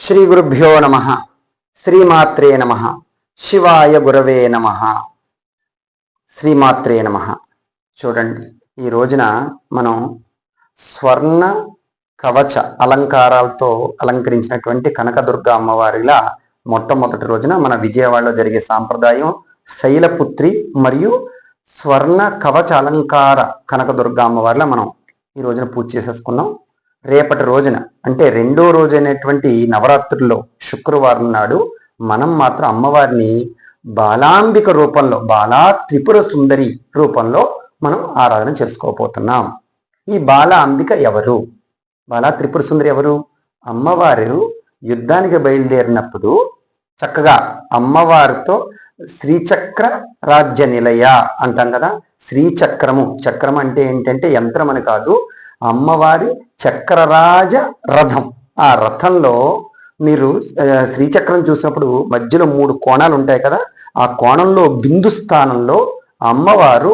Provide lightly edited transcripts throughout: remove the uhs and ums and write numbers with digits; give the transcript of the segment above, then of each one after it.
శ్రీ గురుభ్యో నమ. శ్రీమాత్రే నమ. శివాయ గురవే నమ. శ్రీమాత్రే నమ. చూడండి, ఈ రోజున మనం స్వర్ణ కవచ అలంకారాలతో అలంకరించినటువంటి కనకదుర్గ అమ్మవారిలా మొట్టమొదటి రోజున మన విజయవాడలో జరిగే సాంప్రదాయం శైలపుత్రి మరియు స్వర్ణ కవచ అలంకార కనకదుర్గ అమ్మవారిలా మనం ఈ రోజున పూజ చేసేసుకున్నాం. రేపటి రోజున అంటే రెండో రోజు అయినటువంటి నవరాత్రుల్లో శుక్రవారం నాడు మనం మాత్రం అమ్మవారిని బాలాంబిక రూపంలో, బాలా త్రిపుర సుందరి రూపంలో మనం ఆరాధన చేసుకోబోతున్నాం. ఈ బాలా అంబిక ఎవరు? బాలా త్రిపుర సుందరి ఎవరు? అమ్మవారు యుద్ధానికి బయలుదేరినప్పుడు చక్కగా అమ్మవారితో శ్రీచక్ర రాజ్య నిలయ అంటాం కదా. శ్రీచక్రము, చక్రం అంటే ఏంటంటే యంత్రం అని కాదు, అమ్మవారి చక్రరాజ రథం. ఆ రథంలో మీరు శ్రీచక్రం చూసినప్పుడు మధ్యలో 3 కోణాలు ఉంటాయి కదా. ఆ కోణంలో బిందు స్థానంలో అమ్మవారు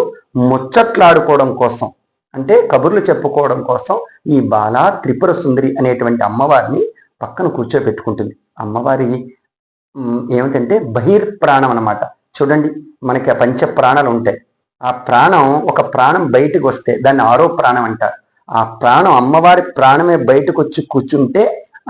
ముచ్చట్లాడుకోవడం కోసం, అంటే కబుర్లు చెప్పుకోవడం కోసం ఈ బాలా త్రిపుర సుందరి అనేటువంటి అమ్మవారిని పక్కన కూర్చోబెట్టుకుంటుంది. అమ్మవారి ఏమిటంటే బహిర్ప్రాణం అన్నమాట. చూడండి, మనకి ఆ పంచ ప్రాణాలు ఉంటాయి. ఆ ప్రాణం, ఒక ప్రాణం బయటకు వస్తే దాన్ని 6వ ప్రాణం అంటారు. ఆ ప్రాణం, అమ్మవారి ప్రాణమే బయటకు వచ్చి కూర్చుంటే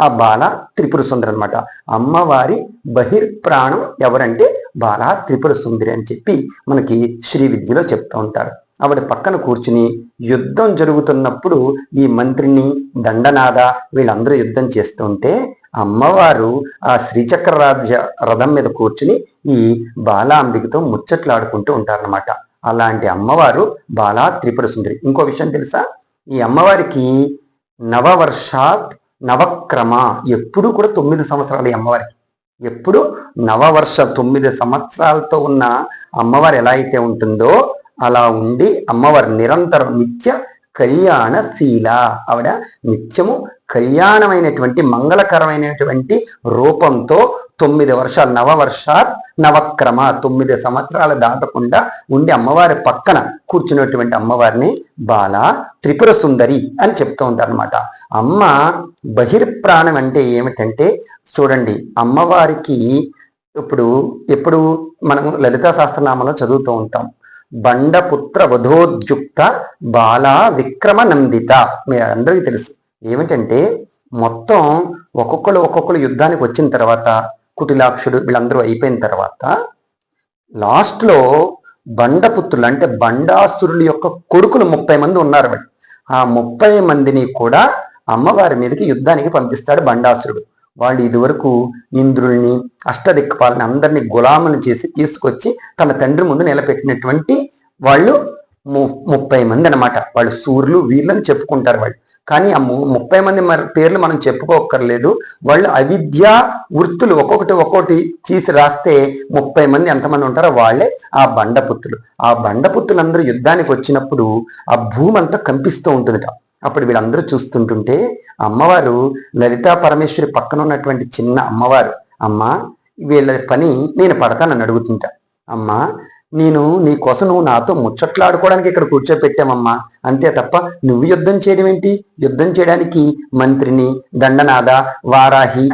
ఆ బాల త్రిపుర సుందరి అనమాట. అమ్మవారి బహిర్ప్రాణం ఎవరంటే బాలా త్రిపుర సుందరి అని చెప్పి మనకి శ్రీ విద్యలో చెప్తూ ఉంటారు. ఆవిడ పక్కన కూర్చుని యుద్ధం జరుగుతున్నప్పుడు ఈ మంత్రిని, దండనాథ వీళ్ళందరూ యుద్ధం చేస్తూ ఉంటే అమ్మవారు ఆ శ్రీచక్ర రాజ్య రథం మీద కూర్చుని ఈ బాలాంబికతో ముచ్చట్లాడుకుంటూ ఉంటారనమాట. అలాంటి అమ్మవారు బాలా త్రిపుర సుందరి. ఇంకో విషయం తెలుసా? ఈ అమ్మవారికి నవవర్షాత్ నవక్రమ, ఎప్పుడు కూడా 9 సంవత్సరాలు. ఈ అమ్మవారికి ఎప్పుడు నవవర్ష 9 సంవత్సరాలతో ఉన్న అమ్మవారు ఎలా అయితే ఉంటుందో అలా ఉండి అమ్మవారు నిరంతరం నిత్య కళ్యాణశీల. ఆవిడ నిత్యము కళ్యాణమైనటువంటి మంగళకరమైనటువంటి రూపంతో 9 వర్షాలు, నవవర్షాత్ నవక్రమ, 9 సంవత్సరాలు దాటకుండా ఉండి అమ్మవారి పక్కన కూర్చున్నటువంటి అమ్మవారిని బాలా త్రిపుర సుందరి అని చెప్తూ ఉంటారు అనమాట. అమ్మ బహిర్ప్రాణం అంటే ఏమిటంటే, చూడండి, అమ్మవారికి ఎప్పుడు మనము లలితా సహస్రనామంలో చదువుతూ ఉంటాం, బండపుత్ర వధోద్యుక్త బాలా విక్రమ నందిత. మీ అందరికీ తెలుసు ఏమిటంటే, మొత్తం ఒక్కొక్కరు యుద్ధానికి వచ్చిన తర్వాత, కుటిలాక్షుడు వీళ్ళందరూ అయిపోయిన తర్వాత లాస్ట్లో బండపుత్రులు అంటే బండాసురుల యొక్క కొడుకులు 30 మంది ఉన్నారు. ఆ 30 మందిని కూడా అమ్మవారి మీదకి యుద్ధానికి పంపిస్తాడు బండాసురుడు. వాళ్ళు ఇదివరకు ఇంద్రుల్ని, అష్టదిక్పాలని అందరినీ గులామును చేసి తీసుకొచ్చి తన తండ్రి ముందు నిలబెట్టినటువంటి వాళ్ళు 30 మంది అనమాట. వాళ్ళు సూర్యులు, వీళ్ళని చెప్పుకుంటారు వాళ్ళు. కానీ ఆ 30 మంది పేర్లు మనం చెప్పుకోక్కర్లేదు. వాళ్ళు అవిద్యా వృత్తులు ఒక్కొక్కటి తీసి రాస్తే 30 మంది ఎంతమంది ఉంటారో వాళ్ళే ఆ బండపుత్రులు. ఆ బండపుత్రులందరూ యుద్ధానికి వచ్చినప్పుడు ఆ భూమి అంతా కంపిస్తూ ఉంటుందిట. అప్పుడు వీళ్ళందరూ చూస్తుంటుంటే అమ్మవారు లలితా పరమేశ్వరి పక్కన ఉన్నటువంటి చిన్న అమ్మవారు, అమ్మ వీళ్ళ పని నేను పడతానని అడుగుతుంటా. అమ్మ, నేను నీ కోసం నువ్వు నాతో ముచ్చట్లాడుకోవడానికి ఇక్కడ కూర్చోపెట్టామమ్మా, అంతే తప్ప నువ్వు యుద్ధం చేయడం ఏంటి? యుద్ధం చేయడానికి మంత్రిని, దండనాథ, వారాహి,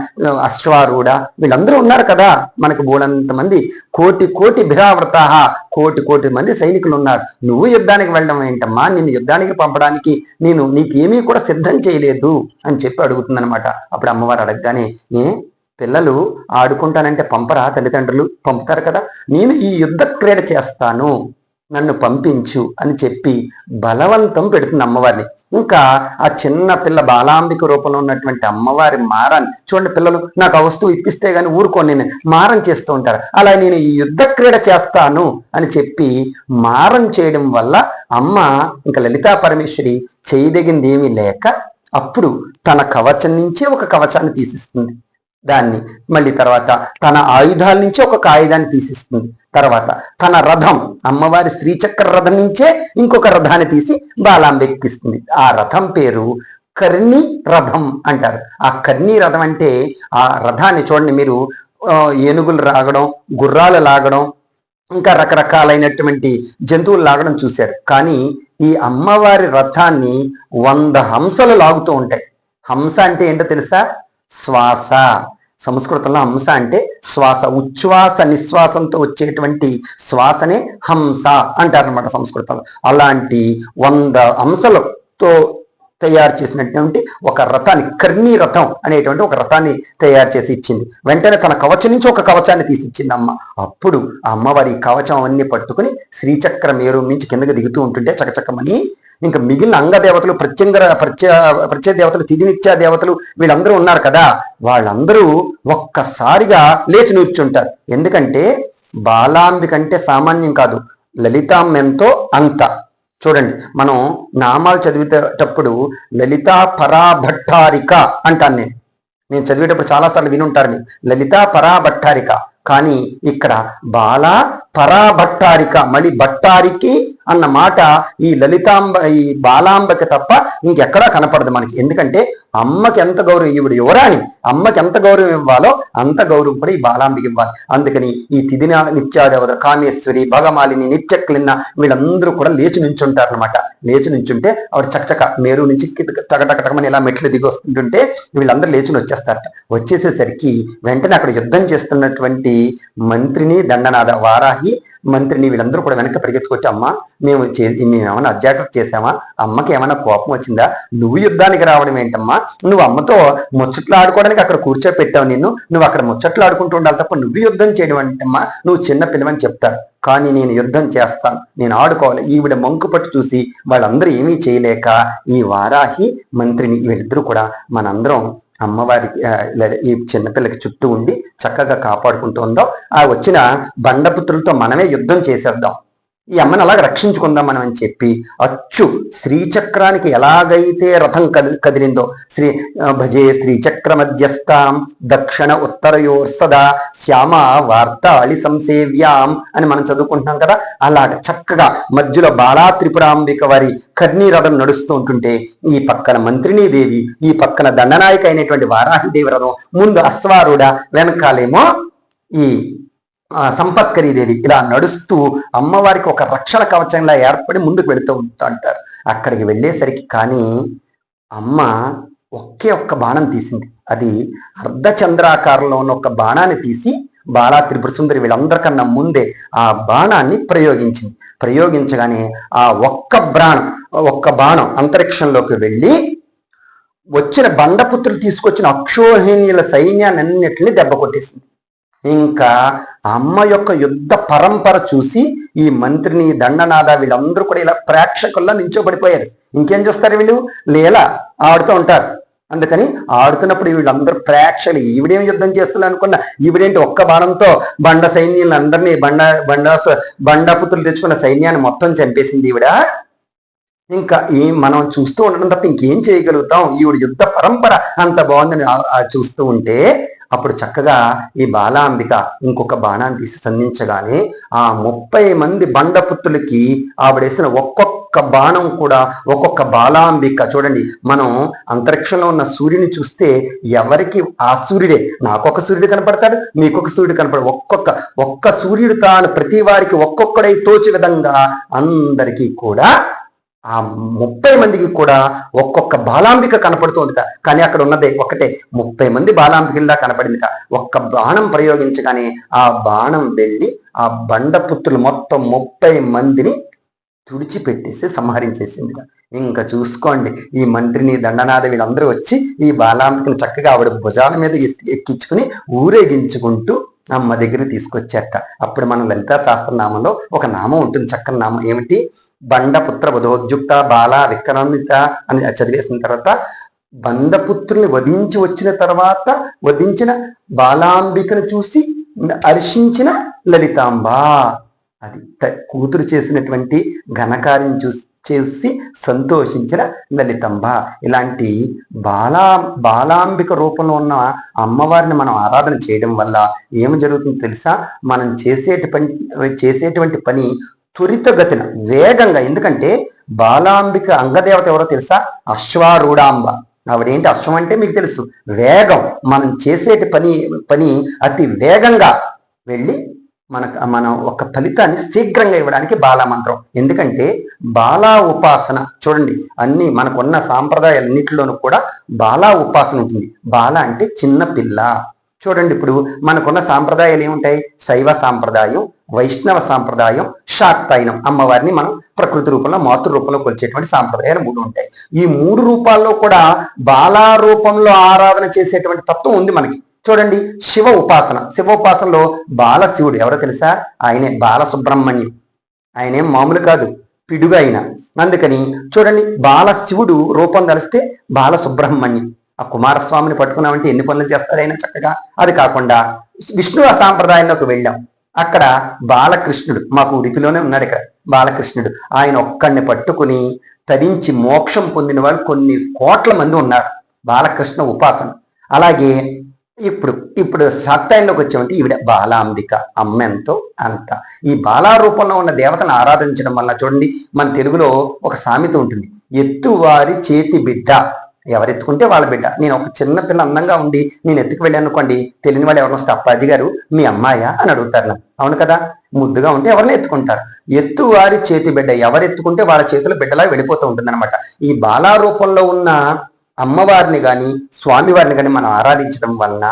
అశ్వారూఢ వీళ్ళందరూ ఉన్నారు కదా. మనకు బోడంత మంది, కోటి భిరావృత, కోటి మంది సైనికులు ఉన్నారు. నువ్వు యుద్ధానికి వెళ్ళడం ఏంటమ్మా? నిన్ను యుద్ధానికి పంపడానికి నేను నీకేమీ కూడా సిద్ధం చేయలేదు అని చెప్పి అడుగుతుందనమాట. అప్పుడు అమ్మవారు అడగగానే, పిల్లలు ఆడుకుంటానంటే పంపరా? తల్లిదండ్రులు పంపుతారు కదా. నేను ఈ యుద్ధ క్రీడ చేస్తాను, నన్ను పంపించు అని చెప్పి బలవంతం పెడుతుంది అమ్మవారిని. ఇంకా ఆ చిన్న పిల్ల బాలాంబిక రూపంలో ఉన్నటువంటి అమ్మవారి మారాన్ని చూడండి. పిల్లలు నాకు ఆ వస్తువు ఇప్పిస్తే గానీ ఊరుకోని నేను మారం చేస్తూ ఉంటారు. అలా నేను ఈ యుద్ధ క్రీడ చేస్తాను అని చెప్పి మారం చేయడం వల్ల అమ్మ ఇంకా లలితా పరమేశ్వరి చేయదగింది ఏమీ లేక అప్పుడు తన కవచం నుంచే ఒక కవచాన్ని తీసిస్తుంది. దాన్ని మళ్ళీ తర్వాత తన ఆయుధాల నుంచి ఒక ఆయుధాన్ని తీసిస్తుంది. తర్వాత తన రథం, అమ్మవారి శ్రీచక్ర రథం నుంచే ఇంకొక రథాన్ని తీసి బాలాంబెక్కిస్తుంది. ఆ రథం పేరు కర్ణి రథం అంటారు. ఆ కర్ణి రథం అంటే ఆ రథాన్ని చూడండి, మీరు ఏనుగులు లాగడం, గుర్రాలు లాగడం, ఇంకా రకరకాలైనటువంటి జంతువులు లాగడం చూశారు. కానీ ఈ అమ్మవారి రథాన్ని 100 హంసలు లాగుతూ ఉంటాయి. హంస అంటే ఏంటో తెలుసా? శ్వాస. సంస్కృతంలో హంస అంటే శ్వాస, ఉచ్ఛ్వాస నిశ్వాసంతో వచ్చేటువంటి శ్వాసనే హంస అంటారనమాట సంస్కృతంలో. అలాంటి 100 హంసలతో తయారు చేసినటువంటి ఒక రథాన్ని, కర్ణీ రథం అనేటువంటి ఒక రథాన్ని తయారు చేసి ఇచ్చింది. వెంటనే తన కవచం నుంచి ఒక కవచాన్ని తీసి ఇచ్చింది అమ్మ. అప్పుడు ఆ అమ్మవారి కవచం అవన్నీ పట్టుకుని శ్రీచక్ర మేరు నుంచి కిందకి దిగుతూ ఉంటుంటే చకచకమని ఇంకా మిగిలిన అంగదేవతలు, ప్రత్యయ దేవతలు, తిథినిత్యా దేవతలు వీళ్ళందరూ ఉన్నారు కదా, వాళ్ళందరూ ఒక్కసారిగా లేచి నిల్చుంటారు. ఎందుకంటే బాలాంబిక అంటే సామాన్యం కాదు, లలితాంబ ఎంతో అంత. చూడండి, మనం నామాలు చదివేటప్పుడు లలితా పరాభట్టారిక అంటాను నేను చదివేటప్పుడు చాలాసార్లు వినుంటారు లలితా పరాభట్టారిక. కానీ ఇక్కడ బాలా పరాభట్టారిక, మళ్ళీ భట్టారికి అన్న మాట ఈ లలితాంబ, ఈ బాలాంబకి తప్ప ఇంకెక్కడా కనపడదు మనకి. ఎందుకంటే అమ్మకి ఎంత గౌరవం, ఈవిడ యువరాణి, అమ్మకి ఎంత గౌరవం ఇవ్వాలో అంత గౌరవం కూడా ఈ బాలాంబకి ఇవ్వాలి. అందుకని ఈ తిథిన నిత్యాదేవత కామేశ్వరి, భగమాలిని, నిత్యక్లిన్న వీళ్ళందరూ కూడా లేచి నుంచుంటారు అనమాట. లేచి నుంచుంటే ఆవిడ చకచక మేరు నుంచి టకటకటకమని ఇలా మెట్లు దిగి వస్తుంటుంటే వీళ్ళందరూ లేచి వచ్చేస్తారట. వచ్చేసేసరికి వెంటనే అక్కడ యుద్ధం చేస్తున్నటువంటి మంత్రిని, దండనాథ, వారాహి మంత్రిని వీళ్ళందరూ కూడా వెనక్కి పరిగెత్తుకొచ్చి, అమ్మ మేము ఏమైనా అజాగ్రత్త చేసామా, అమ్మకి ఏమైనా కోపం వచ్చిందా, నువ్వు యుద్ధానికి రావడం ఏంటమ్మా, నువ్వు అమ్మతో ముచ్చట్లు ఆడుకోవడానికి అక్కడ కూర్చోపెట్టావు, నువ్వు అక్కడ ముచ్చట్లు ఆడుకుంటూ ఉండాలి తప్ప నువ్వు యుద్ధం చేయడం అంటమ్మా, నువ్వు చిన్న పిల్లవని చెప్తారు. కానీ నేను యుద్ధం చేస్తాను, నేను ఆడుకోవాలి. ఈవిడ మంకు పట్టు చూసి వాళ్ళందరూ ఏమీ చేయలేక ఈ వారాహి మంత్రిని వీళ్ళిద్దరూ కూడా మనందరం అమ్మవారికి ఈ చిన్నపిల్లకి చుట్టూ ఉండి చక్కగా కాపాడుకుంటూ ఉందాం. ఆ వచ్చిన బండపుత్రులతో మనమే యుద్ధం చేసేద్దాం, ఈ అమ్మని అలాగ రక్షించుకుందాం మనం అని చెప్పి అచ్చు శ్రీచక్రానికి ఎలాగైతే రథం కదిలిందో, భజే శ్రీచక్ర మధ్యస్థాం దక్షిణ ఉత్తరయోర్సదా శ్యామ వార్తాళి సంసేవ్యాం అని మనం చదువుకుంటున్నాం కదా, అలాగ చక్కగా మధ్యలో బాలా త్రిపురాంబిక వారి కర్ణీ రథం నడుస్తూ ఉంటుంటే ఈ పక్కన మంత్రినీ దేవి, ఈ పక్కన దండనాయక అయినటువంటి వారాహిదేవి రథం, ముందు అశ్వారుడ, వెనకాలేమో ఈ సంపత్కరీదేవి ఇలా నడుస్తూ అమ్మవారికి ఒక రక్షణ కవచంలా ఏర్పడి ముందుకు వెళుతూ అంటారు. అక్కడికి వెళ్ళేసరికి కానీ అమ్మ ఒక్క బాణం తీసింది. అది అర్ధచంద్రాకారంలో ఉన్న ఒక బాణాన్ని తీసి బాలా త్రిపుర సుందరి వీళ్ళందరికన్నా ముందే ఆ బాణాన్ని ప్రయోగించింది. ప్రయోగించగానే ఆ ఒక్క బాణం అంతరిక్షంలోకి వెళ్ళి వచ్చిన బండపుత్రులు తీసుకొచ్చిన అక్షోహిణీల సైన్యాన్ని అన్నిటిని దెబ్బ కొట్టేసింది. ఇంకా అమ్మ యొక్క యుద్ధ పరంపర చూసి ఈ మంత్రిని, దండనాథ వీళ్ళందరూ కూడా ఇలా ప్రేక్షకుల్లో నించోబడిపోయారు. ఇంకేం చూస్తారు వీళ్ళు, లీలా ఆడుతూ ఉంటారు. అందుకని ఆడుతున్నప్పుడు వీళ్ళందరూ ప్రేక్షకులు, ఈవిడేం యుద్ధం చేస్తున్నారు అనుకున్నా, ఈవిడేంటి ఒక్క బాణంతో బండ సైన్యాలను అందరినీ బండపుత్రులు తెచ్చుకున్న సైన్యాన్ని మొత్తం చంపేసింది ఈవిడ. ఇంకా మనం చూస్తూ ఉండడం తప్ప ఇంకేం చేయగలుగుతాం, ఈవిడ యుద్ధ పరంపర అంత బాగుందని చూస్తూ ఉంటే అప్పుడు చక్కగా ఈ బాలాంబిక ఇంకొక బాణాన్ని తీసి సంధించగానే ఆ 30 మంది బండపుత్రులకి ఆవిడేసిన ఒక్కొక్క బాణం కూడా ఒక్కొక్క బాలాంబిక. చూడండి, మనం అంతరిక్షంలో ఉన్న సూర్యుని చూస్తే ఎవరికి ఆ సూర్యుడే, నాకొక సూర్యుడు కనపడతాడు, మీకొక సూర్యుడు కనపడదు. ఒక్క సూర్యుడు తాను ప్రతి వారికి ఒక్కొక్కడై తోచి విధంగా అందరికీ కూడా ఆ 30 మందికి కూడా ఒక్కొక్క బాలాంబిక కనపడుతోందిట. కానీ అక్కడ ఉన్నదే ఒకటే, 30 మంది బాలాంబికల్లా కనపడిందిట. ఒక్క బాణం ప్రయోగించగానే ఆ బాణం వెళ్ళి ఆ బండపుత్రులు మొత్తం 30 మందిని తుడిచిపెట్టేసి సంహరించేసిందిట. ఇంకా చూసుకోండి, ఈ మంత్రిని, దండనాథ వీళ్ళందరూ వచ్చి ఈ బాలాంబికను చక్కగా ఆవిడ భుజాల మీద ఎక్కించుకుని ఊరేగించుకుంటూ అమ్మ దగ్గర తీసుకొచ్చారట. అప్పుడు మనం లలితా సహస్రనామంలో ఒక నామం ఉంటుంది, చక్కని నామం. ఏమిటి? బండపుత్ర వధోద్యుక్త బాల విక్రమిత అని చదివేసిన తర్వాత బండపుత్రుల్ని వధించిన బాలాంబికను చూసి హర్షించిన లలితాంబ. అది కూతురు చేసినటువంటి ఘనకార్యం చేసి సంతోషించిన లలితాంబ. ఇలాంటి బాలాంబిక రూపంలో ఉన్న అమ్మవారిని మనం ఆరాధన చేయడం వల్ల ఏమి జరుగుతుందో తెలుసా? మనం చేసేటువంటి పని త్వరితగతిన వేగంగా. ఎందుకంటే బాలాంబిక అంగదేవత ఎవరో తెలుసా? అశ్వారూఢాంబ. ఆవిడేంటి? అశ్వం అంటే మీకు తెలుసు, వేగం. మనం చేసేటి పని అతి వేగంగా వెళ్ళి మనం ఒక ఫలితాన్ని శీఘ్రంగా ఇవ్వడానికి బాలా మంత్రం. ఎందుకంటే బాలా ఉపాసన చూడండి, అన్ని మనకున్న సాంప్రదాయాలన్నింటిలోనూ కూడా బాలా ఉపాసన ఉంటుంది. బాల అంటే చిన్న పిల్ల. చూడండి, ఇప్పుడు మనకున్న సాంప్రదాయాలు ఏముంటాయి? శైవ సాంప్రదాయం, వైష్ణవ సాంప్రదాయం, శాక్తాయనం. అమ్మవారిని మనం ప్రకృతి రూపంలో, మాతృ రూపంలో కొలిచేటువంటి సాంప్రదాయాలు 3 ఉంటాయి. ఈ 3 రూపాల్లో కూడా బాలా రూపంలో ఆరాధన చేసేటువంటి తత్వం ఉంది మనకి. చూడండి, శివ ఉపాసన. శివ ఉపాసనలో బాల శివుడు ఎవరో తెలుసా? ఆయనే బాలసుబ్రహ్మణ్యం. ఆయనేం మామూలు కాదు, పిడుగు ఆయన. అందుకని చూడండి, బాల శివుడు రూపం కలిస్తే బాలసుబ్రహ్మణ్యం. ఆ కుమారస్వామిని పట్టుకున్నామంటే ఎన్ని పనులు చేస్తాడు ఆయన చక్కగా. అది కాకుండా విష్ణు సాంప్రదాయంలోకి వెళ్ళాం. అక్కడ బాలకృష్ణుడు, మాకు ఉడిపిలోనే ఉన్నాడు ఇక్కడ బాలకృష్ణుడు. ఆయన ఒక్కడిని పట్టుకుని తరించి మోక్షం పొందిన వాళ్ళు కొన్ని కోట్ల మంది ఉన్నారు. బాలకృష్ణ ఉపాసన. అలాగే ఇప్పుడు శాక్తాయంలోకి వచ్చామంటే ఈవిడ బాలాంబిక, అమ్మెంతో అంత. ఈ బాలా రూపంలో ఉన్న దేవతను ఆరాధించడం వల్ల చూడండి, మన తెలుగులో ఒక సామెత ఉంటుంది, ఎత్తువారి చేతి బిడ్డ. ఎవరెత్తుకుంటే వాళ్ళ బిడ్డ. నేను ఒక చిన్న పిల్ల అందంగా ఉండి నేను ఎత్తుకు వెళ్ళాను అనుకోండి, తెలియని వాళ్ళు ఎవరు వస్తే అప్పాజీ గారు మీ అమ్మాయా అని అడుగుతారు నన్ను. అవును కదా, ముద్దుగా ఉంటే ఎవరిని ఎత్తుకుంటారు. ఎత్తువారి చేతి బిడ్డ, ఎవరెత్తుకుంటే వాళ్ళ చేతిలో బిడ్డలా వెళ్ళిపోతూ ఉంటుంది అనమాట. ఈ బాలా రూపంలో ఉన్న అమ్మవారిని కానీ స్వామివారిని కానీ మనం ఆరాధించడం వలన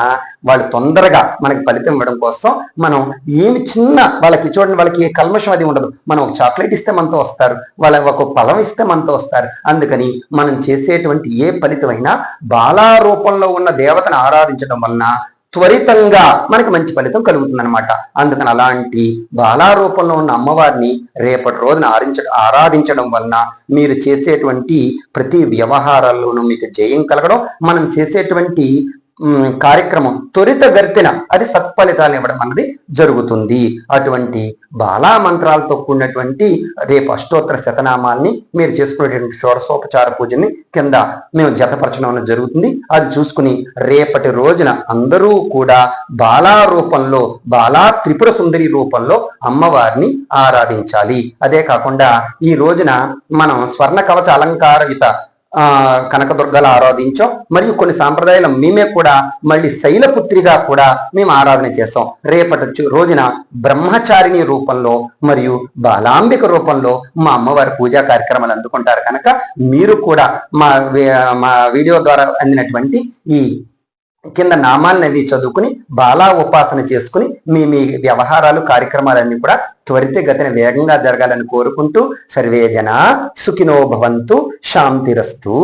వాళ్ళు తొందరగా మనకి ఫలితం ఇవ్వడం కోసం మనం ఏమి చిన్న వాళ్ళకి చూడండి, వాళ్ళకి ఏ కల్మషం అది ఉండదు. మనం ఒక చాక్లెట్ ఇస్తే మనతో వస్తారు, వాళ్ళ ఒక ఫలం ఇస్తే మనతో వస్తారు. అందుకని మనం చేసేటువంటి ఏ ఫలితమైనా బాలా రూపంలో ఉన్న దేవతను ఆరాధించడం వలన త్వరితంగా మనకి మంచి ఫలితం కలుగుతుంది అనమాట. అందుకని అలాంటి బాలా రూపంలో ఉన్న అమ్మవారిని రేపటి రోజున ఆరాధించడం వలన మీరు చేసేటువంటి ప్రతి వ్యవహారాల్లోనూ మీకు జయం కలగడం, మనం చేసేటువంటి కార్యక్రమం త్వరితగతిన అది సత్ఫలితాలను ఇవ్వడం అన్నది జరుగుతుంది. అటువంటి బాలా మంత్రాలతో కూడినటువంటి రేపు అష్టోత్తర శతనామాల్ని మీరు చేసుకునేటువంటి షోడశోపచార పూజని కింద మేము జతపరచడం జరుగుతుంది. అది చూసుకుని రేపటి రోజున అందరూ కూడా బాలా రూపంలో, బాలా త్రిపుర సుందరి రూపంలో అమ్మవారిని ఆరాధించాలి. అదే కాకుండా ఈ రోజున మనం స్వర్ణ కవచ అలంకారయుత కనకదుర్గలు ఆరాధించాం. మరియు కొన్ని సాంప్రదాయాలు మేమే కూడా మళ్ళీ శైలపుత్రిగా కూడా మేము ఆరాధన చేస్తాం. రేపటి రోజున బ్రహ్మచారిణి రూపంలో మరియు బాలాంబిక రూపంలో మా అమ్మవారి పూజా కార్యక్రమాలు అందుకుంటారు. కనుక మీరు కూడా మా వీడియో ద్వారా అందినటువంటి ఈ కింద నామాలను అవి చదువుకుని బాలా ఉపాసన చేసుకుని మీ వ్యవహారాలు కార్యక్రమాలన్నీ కూడా త్వరితగతిన వేగంగా జరగాలని కోరుకుంటూ సర్వే జనా సుఖినో భవంతు, శాంతిరస్తు.